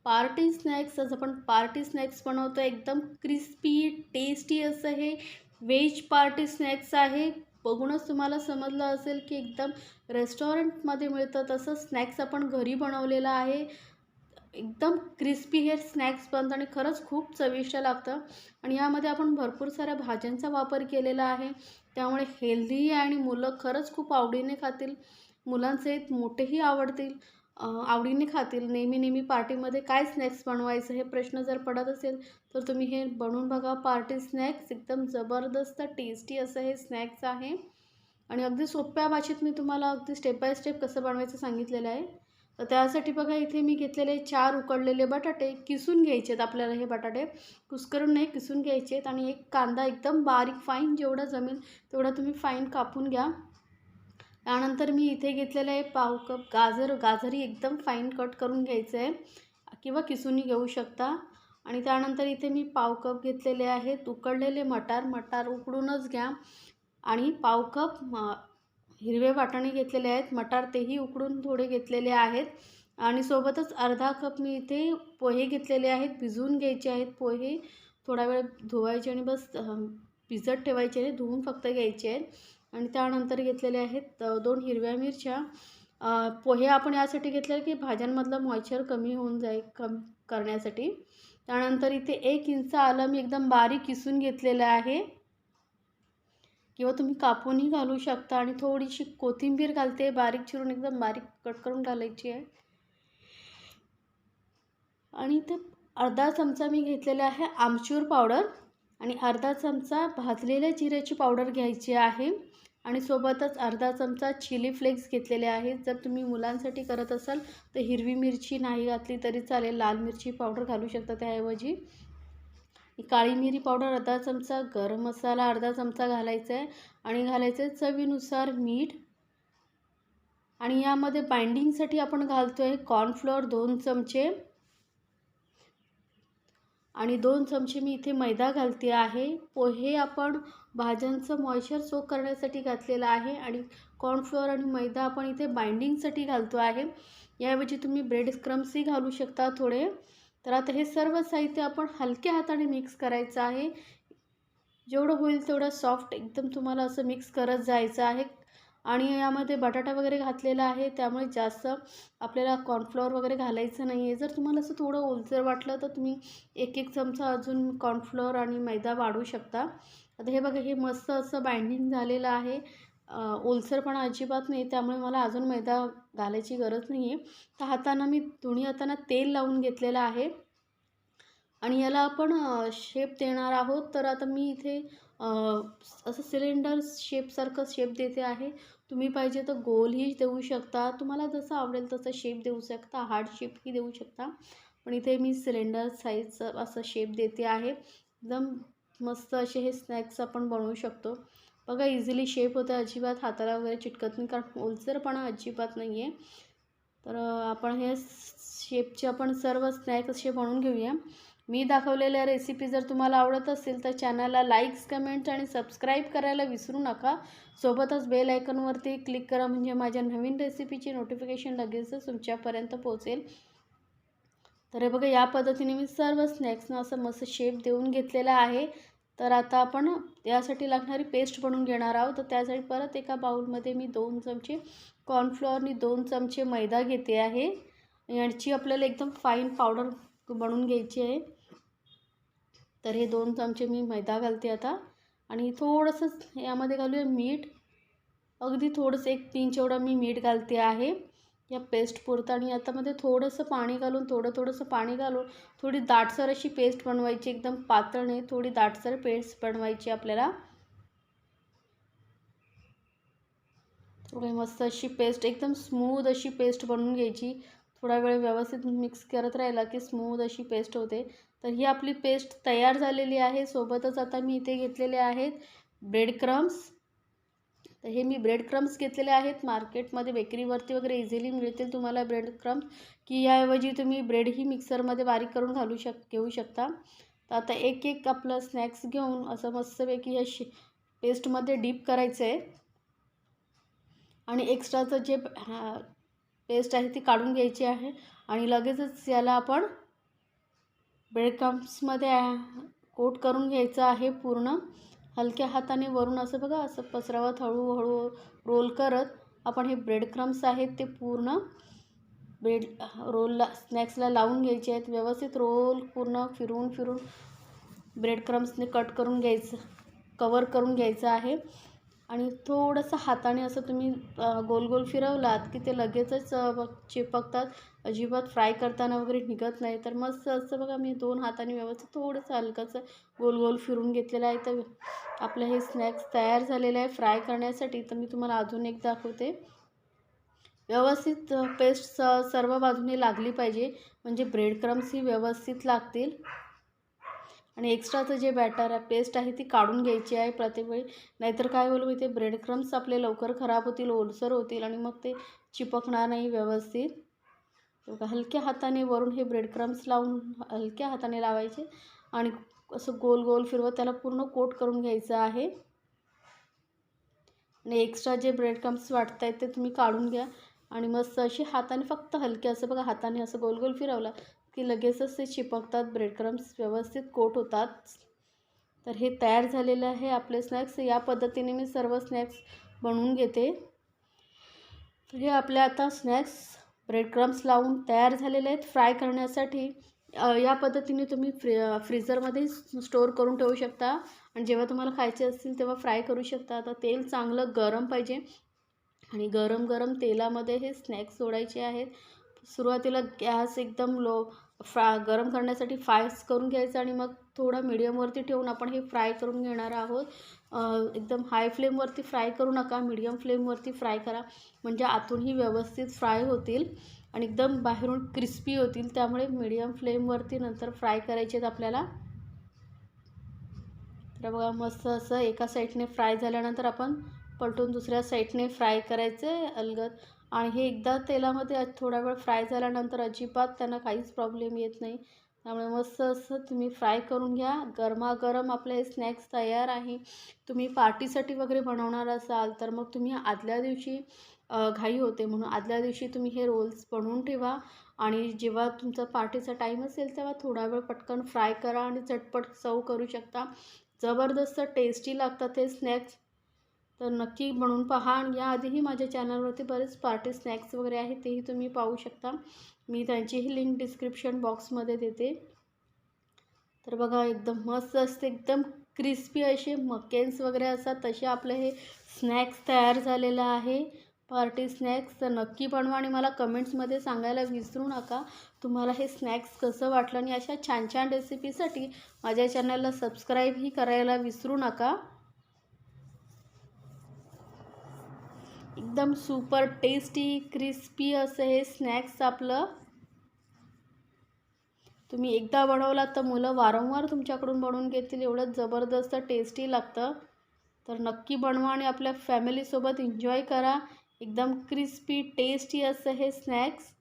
Party snacks. आज आपण party snacks बनवतो. एकदम क्रिस्पी टेस्टी असं हे व्हेज पार्टी स्नॅक्स आहे. बघूनच तुम्हाला समजलं असेल की एकदम रेस्टॉरंटमध्ये मिळतं तसं स्नॅक्स आपण घरी बनवलेलं आहे. एकदम क्रिस्पी हे स्नॅक्स बनतं आणि खरंच खूप चविष्ट लागतं. आणि यामध्ये आपण भरपूर साऱ्या भाज्यांचा वापर केलेला आहे, त्यामुळे हेल्दी आहे आणि मुलं खरंच खूप आवडीने खातील. मुलांसहित मोठेही आवडीने खातील. नेहमी नेहमी पार्टीमध्ये काय स्नॅक्स बनवायचं हे प्रश्न जर पडत असेल तर तुम्ही हे बनवून बघा. पार्टी स्नॅक्स एकदम जबरदस्त टेस्टी असं हे स्नॅक्स आहे आणि अगदी सोप्या भाषेत मी तुम्हाला अगदी स्टेप बाय स्टेप कसं बनवायचं सांगितलेलं आहे. तर त्यासाठी बघा, इथे मी घेतलेले 4 उकडलेले बटाटे. किसून घ्यायचे आहेत आपल्याला हे बटाटे, कुस्करून नाही, किसून घ्यायचे आहेत. आणि एक कांदा एकदम बारीक फाईन जेवढा जमेल तेवढा तुम्ही फाईन कापून घ्या. त्यानंतर मी इथे घेतलेलं आहे पाव कप गाजरही एकदम फाईन कट करून घ्यायचं आहे किंवा किसूनही घेऊ शकता. आणि त्यानंतर इथे मी पाव कप घेतलेले आहेत उकडलेले मटार उकडूनच घ्या. आणि पाव कप हिरवे वाटाणे घेतलेले आहेत, मटार तेही उकडून थोडे घेतलेले आहेत. आणि सोबतच अर्धा कप मी इथे पोहे घेतलेले आहेत, भिजवून घ्यायचे आहेत. पोहे थोडा वेळ धुवायचे आणि बस भिजत ठेवायचे आहे, धुवून फक्त घ्यायचे आहेत. आणि त्यानंतर घेतलेले आहेत 2 हिरव्या मिरच्या. पोहे आपण यासाठी घेतले की भाज्यांमधलं मॉइश्चर कमी होऊन जाईल करण्यासाठी. त्यानंतर इथे 1 इंच आलं मी एकदम बारीक किसून घेतलेलं आहे किंवा तुम्ही कापूनही घालू शकता. आणि थोडीशी कोथिंबीर घालते, बारीक चिरून एकदम बारीक कट करून घालायची आहे. आणि इथे अर्धा चमचा मी घेतलेला आहे आमचूर पावडर आणि अर्धा चमचा भाजलेल्या जिऱ्याची पावडर घ्यायची आहे. आणि सोबतच अर्धा चमचा चिली फ्लेक्स घेतलेले आहेत. जर तुम्ही मुलांसाठी करत असाल तर हिरवी मिरची नाही घातली तरी चालेल, लाल मिरची पावडर घालू शकता त्याऐवजी. काळी मिरी पावडर अर्धा चमचा, गरम मसाला अर्धा चमचा घालायचा आहे. आणि घालायचं आहे चवीनुसार मीठ. आणि यामध्ये बाइंडिंगसाठी आपण घालतो आहे कॉर्नफ्लोअर 2 चमचे आणि 2 चमचे मी इथे मैदा घालते आहे. पोहे आपण भाज्यांचं मॉइश्चर सोक करण्यासाठी घातलेलं आहे आणि कॉर्नफ्लोअर आणि मैदा आपण इथे बाइंडिंगसाठी घालतो आहे. याऐवजी तुम्ही ब्रेड क्रम्सही घालू शकता थोडे. तर आता हे सर्व साहित्य आपण हलक्या हाताने मिक्स करायचं आहे. जेवढं होईल तेवढं सॉफ्ट एकदम तुम्हाला असं मिक्स करत जायचं आहे. आणि यामध्ये बटाटा वगैरे घातलेला आहे, त्यामुळे जास्त आपल्याला कॉर्नफ्लोअर वगैरे घालायचं नाही आहे. जर तुम्हाला असं थोडं ओलसर वाटलं तर तुम्ही 1-1 चमचा अजून कॉर्नफ्लोअर आणि मैदा वाढवू शकता. आता हे बघा, हे मस्त असं बाइंडिंग झालेलं आहे. ओलसरपणा अजिबात नाही, त्यामुळे मला अजून मैदा घालायची गरज नाही आहे. तर दोन्ही हातांना तेल लावून घेतलेलं आहे आणि याला आपण शेप देणार आहोत. तर आता मी इथे असं सिलेंडर शेपसारखं शेप देते आहे. तुम्ही पाहिजे तर गोलही देऊ शकता, तुम्हाला जसं आवडेल तसं शेप देऊ शकता, हार्ड शेपही देऊ शकता. पण इथे मी सिलेंडर साईजचं असं शेप देते आहे. एकदम मस्त असे हे स्नॅक्स आपण बनवू शकतो. बघा, इझिली शेप होतं, अजिबात हाताला वगैरे चिटकत नाही, कारण ओलसरपणा अजिबात नाही आहे. तर आपण हे शेपचे आपण सर्व स्नॅक्स असे बनवून घेऊया. मी दाखवलेल्या रेसिपी जर तुम्हाला आवडत असेल तर चॅनलला लाईक्स, कमेंट्स आणि सबस्क्राईब करायला विसरू नका. सोबतच बेल आयकॉनवरती क्लिक करा, म्हणजे माझ्या नवीन रेसिपीची नोटिफिकेशन लगेचच तुमच्यापर्यंत पोहोचेल. तर हे बघा, या पद्धतीने मी सर्व स्नॅक्सना असं मस्त शेप देऊन घेतलेला आहे. तर आता आपण यासाठी लागणारी पेस्ट बनवून घेणार आहोत. तर त्यासाठी परत एका बाउलमध्ये मी 2 चमचे कॉर्नफ्लोअरनी 2 चमचे मैदा घेते आहे. याची आपल्याला एकदम फाईन पावडर बनवून घ्यायची आहे. तर हे 2 चमचे मी मैदा घालते आता. आणि थोडंसं यामध्ये घालूया मीठ, अगदी थोडंसं 1 पिंच एवढं मी मीठ घालते आहे या पेस्ट पुरतं. आणि याच्यामध्ये थोडंसं पाणी घालून थोडंसं पाणी घालून थोडी दाटसर अशी पेस्ट बनवायची, एकदम पातळ नाही, थोडी दाटसर पेस्ट बनवायची आपल्याला. थोडी मस्त अशी पेस्ट, एकदम स्मूथ अशी पेस्ट बनवून घ्यायची. थोडा वेळ व्यवस्थित मिक्स करत राहिला की स्मूथ अशी पेस्ट होते. तर ही आपली पेस्ट तयार झालेली आहे. सोबतच आता मी इथे घेतलेले आहेत ब्रेड क्रम्स. तर हे मी ब्रेड क्रम्स घेतलेले आहेत. मार्केटमध्ये बेकरीवरती वगैरे इझिली मिळतील तुम्हाला ब्रेड क्रम्स, की याऐवजी तुम्ही ब्रेडही मिक्सरमध्ये बारीक करून घेऊ शकता. तर आता एक आपलं स्नॅक्स घेऊन असं मस्तपैकी या पेस्टमध्ये डीप करायचं आहे आणि एक्स्ट्राचं जे पेस्ट आहे ती काढून घ्यायची आहे. आणि लगेचच याला आपण ब्रेड क्रम्समध्ये कोट करून घ्यायचं आहे पूर्ण. हलक्या हाताने वरून असं बघा असं पसरवत हळूहळू रोल करत आपण हे ब्रेड क्रम्स आहेत ते पूर्ण ब्रेड रोलला स्नॅक्सला लावून घ्यायचे आहेत. व्यवस्थित रोल पूर्ण फिरून फिरून ब्रेड क्रम्सने कट करून घ्यायचं, कवर करून घ्यायचं आहे. आणि थोडंसं हाताने असं तुम्ही गोल गोल फिरवलात की ते लगेचच चिपकतात, अजिबात फ्राय करताना वगैरे निघत नाही. तर मस्त असं बघा मी 2 हाताने व्यवस्थित थोडंसं हलकंसं गोल गोल फिरून घेतलेलं आहे. तर आपलं हे स्नॅक्स तयार झालेलं आहे फ्राय करण्यासाठी. तर मी तुम्हाला अजून एक दाखवते. व्यवस्थित पेस्ट सर्व बाजूने लागली पाहिजे, म्हणजे ब्रेड क्रम्स ही व्यवस्थित लागतील. आणि एक्स्ट्राचं जे बॅटर आहे पेस्ट आहे ती काढून घ्यायची आहे प्रत्येक वेळी. नाहीतर काय होईल माहिती आहे, ब्रेड क्रम्स आपले लवकर खराब होतील, ओलसर होतील आणि मग ते चिपकणार नाही व्यवस्थित. बघा हलक्या हाताने वरून हे ब्रेड क्रम्स लावून हलक्या हाताने लावायचे आणि असं गोल गोल फिरवत त्याला पूर्ण कोट करून घ्यायचं आहे. आणि एक्स्ट्रा जे ब्रेड क्रम्स वाटत आहेत ते तुम्ही काढून घ्या आणि मस्त अशी हाताने फक्त हलके असं बघा हाताने असं गोल गोल फिरवलं की लगेचच ते चिपकतात, ब्रेड क्रम्स व्यवस्थित कोट होतात. तर हे तयार झालेलं आहे आपले स्नॅक्स. या पद्धतीने मी सर्व स्नॅक्स बनवून घेते. तर हे आपले आता स्नॅक्स ब्रेड क्रम्स लावून तयार झालेले आहेत फ्राय करण्यासाठी. या पद्धतीने तुम्ही फ्रीझरमध्ये स्टोअर करून ठेवू शकता आणि जेव्हा तुम्हाला खायचे असतील तेव्हा फ्राय करू शकता. आता तेल चांगलं गरम पाहिजे आणि गरम गरम तेलामध्ये हे स्नॅक्स सोडायचे आहेत. सुरुवातीला गॅस एकदम गरम करण्यासाठी फास्ट करून घ्यायचं आणि मग थोडा मीडियमवरती ठेवून आपण हे फ्राय करून घेणार आहोत. एकदम हाय फ्लेमवरती फ्राय करू नका, मीडियम फ्लेमवरती फ्राय करा, म्हणजे आतूनही व्यवस्थित फ्राय होतील आणि एकदम बाहेरून क्रिस्पी होतील. त्यामुळे मीडियम फ्लेमवरती नंतर फ्राय करायचे आहेत आपल्याला. तर बघा मस्त असं एका साईडने फ्राय झाल्यानंतर आपण पलटून दुसऱ्या साईडने फ्राय करायचे अलगद. आणि हे एकदा तेलामध्ये थोडा वेळ फ्राय झाल्यानंतर अजिबात त्यांना काहीच प्रॉब्लेम येत नाही. त्यामुळे मस्त असं तुम्ही फ्राय करून घ्या. गरमागरम आपले हे स्नॅक्स तयार आहे. तुम्ही पार्टीसाठी वगैरे बनवणार असाल तर मग तुम्ही आदल्या दिवशी घाई होते म्हणून आदल्या दिवशी तुम्ही हे रोल्स बनवून ठेवा आणि जेव्हा तुमचा पार्टीचा टाईम असेल तेव्हा थोडा वेळ पटकन फ्राय करा आणि झटपट सर्व करू शकता. जबरदस्त टेस्टी लागतात हे स्नॅक्स. तर नक्की बनवून पहा. आणि याआधीही माझ्या चॅनलवरती बरेच पार्टी स्नॅक्स वगैरे आहेत, तेही तुम्ही पाहू शकता. मी त्यांचीही लिंक डिस्क्रिप्शन बॉक्समध्ये देते. तर बघा एकदम मस्त असते, एकदम क्रिस्पी असे मकेन्स वगैरे असतात तसे आपले हे स्नॅक्स तयार झालेलं आहे, पार्टी स्नॅक्स. तर नक्की बनवा आणि मला कमेंट्समध्ये सांगायला विसरू नका तुम्हाला हे स्नॅक्स कसं वाटलं. आणि अशा छान छान रेसिपीसाठी माझ्या चॅनलला सबस्क्राईबही करायला विसरू नका. एकदम सुपर टेस्टी क्रिस्पी असं हे स्नॅक्स आपलं. तुम्ही एकदा बनवला तर मुलं वारंवार तुमच्याकडून बनवून घेतील, एवढं जबरदस्त टेस्टी लागतं. तर नक्की बनवा आणि आपल्या फॅमिलीसोबत एन्जॉय करा. एकदम क्रिस्पी टेस्टी असं हे स्नॅक्स.